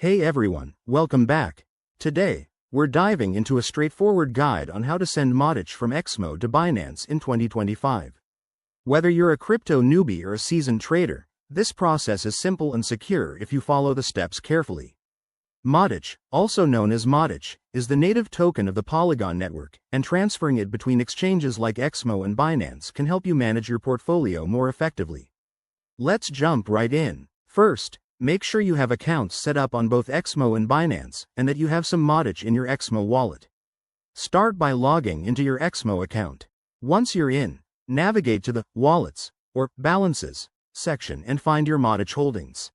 Hey everyone, welcome back. Today, we're diving into a straightforward guide on how to send Modic from Exmo to Binance in 2025. Whether you're a crypto newbie or a seasoned trader, this process is simple and secure if you follow the steps carefully. Modic, also known as Modic, is the native token of the Polygon network, and transferring it between exchanges like Exmo and Binance can help you manage your portfolio more effectively. Let's jump right in. First, make sure you have accounts set up on both Exmo and Binance, and that you have some Modic in your Exmo wallet. Start by logging into your Exmo account. Once you're in, navigate to the Wallets, or Balances, section and find your Modic holdings.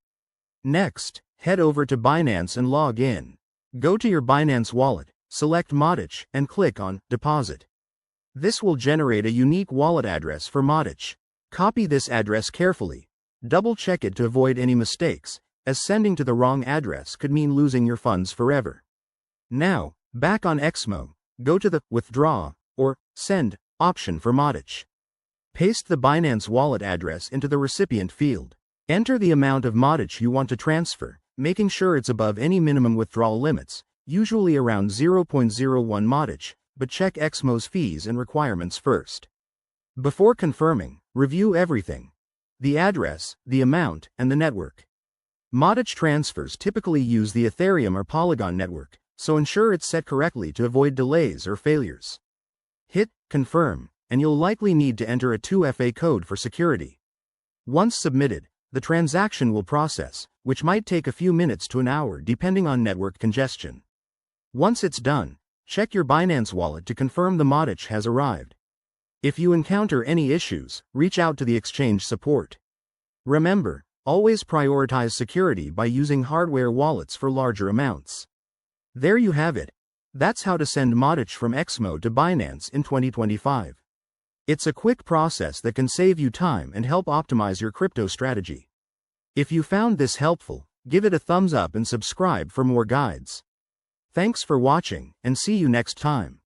Next, head over to Binance and log in. Go to your Binance wallet, select Modic, and click on Deposit. This will generate a unique wallet address for Modic. Copy this address carefully. Double-check it to avoid any mistakes, as sending to the wrong address could mean losing your funds forever. Now, back on Exmo, go to the Withdraw or Send option for Modic. Paste the Binance wallet address into the recipient field. Enter the amount of Modic you want to transfer, making sure it's above any minimum withdrawal limits, usually around 0.01 Modic, but check Exmo's fees and requirements first. Before confirming, review everything: the address, the amount, and the network. Modic transfers typically use the Ethereum or Polygon network, so ensure it's set correctly to avoid delays or failures. Hit Confirm, and you'll likely need to enter a 2FA code for security. Once submitted, the transaction will process, which might take a few minutes to an hour depending on network congestion. Once it's done, check your Binance wallet to confirm the Modic has arrived. If you encounter any issues, reach out to the exchange support. Remember, always prioritize security by using hardware wallets for larger amounts. There you have it. That's how to send Modic from Exmo to Binance in 2025. It's a quick process that can save you time and help optimize your crypto strategy. If you found this helpful, give it a thumbs up and subscribe for more guides. Thanks for watching, and see you next time.